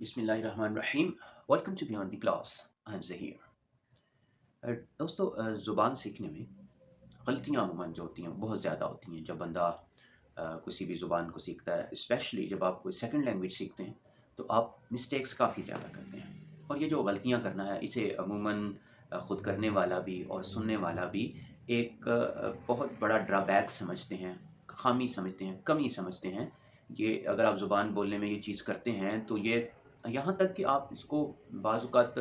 बिस्मिल्लाहिर्रहमानिर्रहीम। Welcome to beyond the class. I am Zaheer. दोस्तों, ज़ुबान सीखने में गलतियाँ अमूमन जो होती हैं बहुत ज़्यादा होती हैं। जब बंदा किसी भी ज़ुबान को सीखता है, स्पेशली जब आप कोई सेकंड लैंग्वेज सीखते हैं, तो आप मिस्टेक्स काफ़ी ज़्यादा करते हैं। और ये जो गलतियाँ करना है, इसे अमूमन ख़ुद करने वाला भी और सुनने वाला भी एक बहुत बड़ा ड्रॉबैक समझते हैं, ख़ामी समझते हैं, कमी समझते हैं। ये अगर आप ज़ुबान बोलने में ये चीज़ करते हैं, तो ये यहाँ तक कि आप इसको बाज़ औक़ात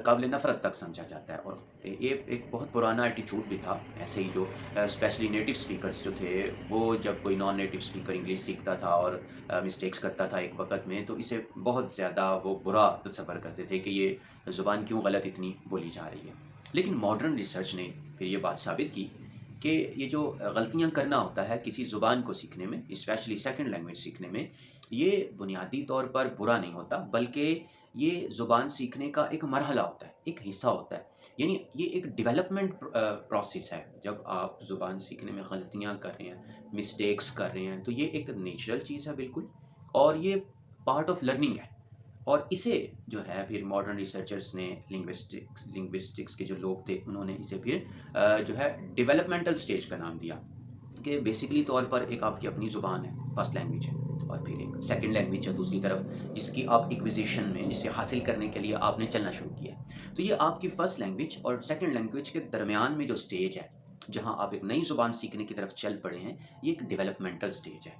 काबिल नफ़रत तक समझा जाता है। और ये एक बहुत पुराना एटीट्यूड भी था। ऐसे ही जो स्पेशली नेटिव स्पीकर्स जो थे, वो जब कोई नॉन नेटिव स्पीकर इंग्लिश सीखता था और मिस्टेक्स करता था एक वक़्त में, तो इसे बहुत ज़्यादा वो बुरा तस्वर करते थे कि ये ज़ुबान क्यों गलत इतनी बोली जा रही है। लेकिन मॉडर्न रिसर्च ने फिर ये बात साबित की कि ये जो गलतियाँ करना होता है किसी ज़ुबान को सीखने में, स्पेशली सेकंड लैंग्वेज सीखने में, ये बुनियादी तौर पर बुरा नहीं होता, बल्कि ये ज़ुबान सीखने का एक मरहला होता है, एक हिस्सा होता है। यानी ये एक डेवलपमेंट प्रोसेस है। जब आप ज़ुबान सीखने में गलतियाँ कर रहे हैं, मिस्टेक्स कर रहे हैं, तो ये एक नेचुरल चीज़ है बिल्कुल, और ये पार्ट ऑफ लर्निंग है। और इसे जो है फिर मॉडर्न रिसर्चर्स ने, लिंग्विस्टिक्स के जो लोग थे, उन्होंने इसे फिर जो है डेवलपमेंटल स्टेज का नाम दिया। कि बेसिकली तौर पर एक आपकी अपनी ज़ुबान है, फर्स्ट लैंग्वेज है, और फिर एक सेकंड लैंग्वेज है दूसरी तरफ, जिसकी आप एक्विजिशन में, जिसे हासिल करने के लिए आपने चलना शुरू किया है। तो ये आपकी फर्स्ट लैंग्वेज और सेकंड लैंग्वेज के दरमियान में जो स्टेज है, जहाँ आप एक नई ज़ुबान सीखने की तरफ चल पड़े हैं, ये एक डेवलपमेंटल स्टेज है।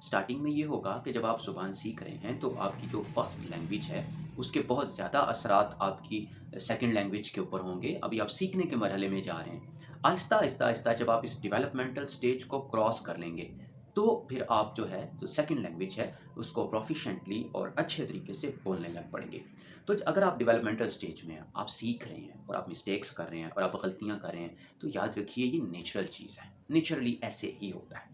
स्टार्टिंग में ये होगा कि जब आप ज़ुबान सीख रहे हैं, तो आपकी जो फर्स्ट लैंग्वेज है, उसके बहुत ज़्यादा असरात आपकी सेकंड लैंग्वेज के ऊपर होंगे। अभी आप सीखने के मरहले में जा रहे हैं। आहिस्ता, आहिस्ता, आहिस्ता जब आप इस डेवलपमेंटल स्टेज को क्रॉस कर लेंगे, तो फिर आप जो है, जो सेकंड लैंग्वेज है, उसको प्रोफिशिएंटली और अच्छे तरीके से बोलने लग पड़ेंगे। तो अगर आप डेवलपमेंटल स्टेज में हैं, आप सीख रहे हैं और आप मिस्टेक्स कर रहे हैं और आप गलतियाँ कर रहे हैं, तो याद रखिए ये नेचुरल चीज़ है। नेचुरली ऐसे ही होता है।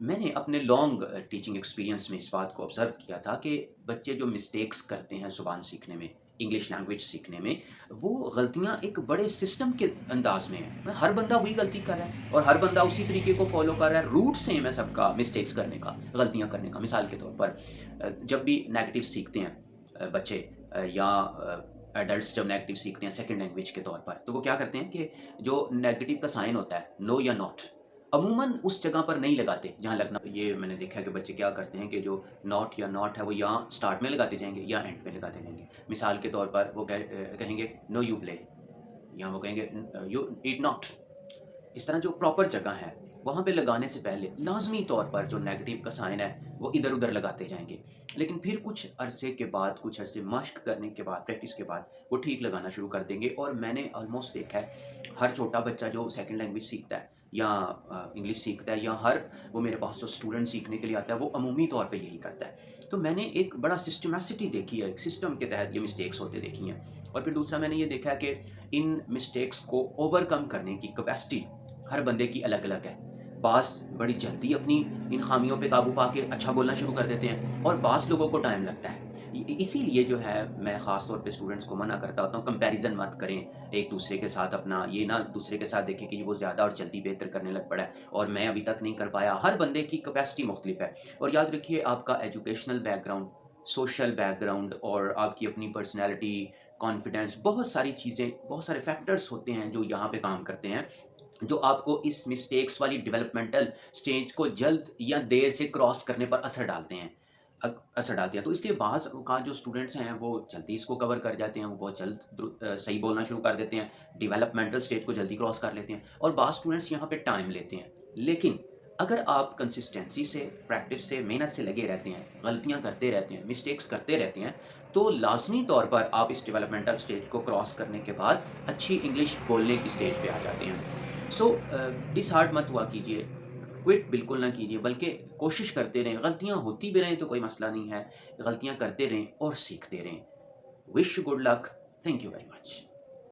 मैंने अपने लॉन्ग टीचिंग एक्सपीरियंस में इस बात को ऑब्ज़र्व किया था कि बच्चे जो मिस्टेक्स करते हैं ज़ुबान सीखने में, इंग्लिश लैंग्वेज सीखने में, वो गलतियाँ एक बड़े सिस्टम के अंदाज़ में है। हर बंदा वही गलती कर रहा है और हर बंदा उसी तरीके को फ़ॉलो कर रहा है। रूट सेम है सबका मिस्टेक्स करने का, गलतियाँ करने का। मिसाल के तौर पर जब भी नेगेटिव सीखते हैं बच्चे, या एडल्ट्स जब नेगेटिव सीखते हैं सेकंड लैंग्वेज के तौर पर, तो वो क्या करते हैं कि जो नेगेटिव का साइन होता है, नो या नॉट, अमूमन उस जगह पर नहीं लगाते जहाँ लगना। ये मैंने देखा है कि बच्चे क्या करते हैं कि जो नॉट या नॉट है, वो यहाँ स्टार्ट में लगाते जाएँगे या एंड में लगाते जाएँगे। मिसाल के तौर पर वो कहेंगे नो यू प्ले, या वो कहेंगे यू ईट नॉट। इस तरह जो प्रॉपर जगह है, वहाँ पे लगाने से पहले लाज़मी तौर पर जो नेगेटिव का साइन है, वो इधर-उधर लगाते जाएँगे। लेकिन फिर कुछ अरसे के बाद, कुछ अरसे मश्क करने के बाद, प्रैक्टिस के बाद, वो ठीक लगाना शुरू कर देंगे। और मैंने ऑलमोस्ट देखा है, हर छोटा बच्चा जो सेकंड लैंग्वेज सीखता है या इंग्लिश सीखता है, या हर वो मेरे पास जो स्टूडेंट सीखने के लिए आता है, वो अमूमी तौर पे यही करता है। तो मैंने एक बड़ा सिस्टमैसिटी देखी है, एक सिस्टम के तहत ये मिस्टेक्स होते देखी हैं। और फिर दूसरा मैंने ये देखा है कि इन मिस्टेक्स को ओवरकम करने की कैपेसिटी हर बंदे की अलग-अलग है। बाज़ बड़ी जल्दी अपनी इन ख़ामियों पे काबू पा के अच्छा बोलना शुरू कर देते हैं, और बाज़ लोगों को टाइम लगता है। इसीलिए जो है, मैं ख़ास तौर पे स्टूडेंट्स को मना करता होता हूँ, कंपैरिज़न मत करें एक दूसरे के साथ अपना। ये ना दूसरे के साथ देखें कि वो ज़्यादा और जल्दी बेहतर करने लग पड़ा है और मैं अभी तक नहीं कर पाया। हर बंदे की कैपेसिटी मुख्तलिफ है। और याद रखिए, आपका एजुकेशनल बैकग्राउंड, सोशल बैकग्राउंड और आपकी अपनी पर्सनैलिटी, कॉन्फिडेंस, बहुत सारी चीज़ें, बहुत सारे फैक्टर्स होते हैं जो यहाँ पे काम करते हैं, जो आपको इस मिस्टेक्स वाली डेवलपमेंटल स्टेज को जल्द या देर से क्रॉस करने पर असर डालते हैं। असर डालती है। तो इसलिए बाज़ औक़ात जो स्टूडेंट्स हैं, वो जल्दी इसको कवर कर जाते हैं, वो बहुत जल्द सही बोलना शुरू कर देते हैं, डेवलपमेंटल स्टेज को जल्दी क्रॉस कर लेते हैं, और बाज़ स्टूडेंट्स यहाँ पे टाइम लेते हैं। लेकिन अगर आप कंसिस्टेंसी से, प्रैक्टिस से, मेहनत से लगे रहते हैं, गलतियाँ करते रहते हैं, मिस्टेक्स करते रहते हैं, तो लाज़मी तौर पर आप इस डेवलपमेंटल स्टेज को क्रॉस करने के बाद अच्छी इंग्लिश बोलने की स्टेज पे आ जाते हैं। सो डिसहार्ट मत हुआ कीजिए, क्विट बिल्कुल ना कीजिए, बल्कि कोशिश करते रहें। गलतियाँ होती भी रहें तो कोई मसला नहीं है, गलतियाँ करते रहें और सीखते रहें। Wish you good luck. Thank you very much.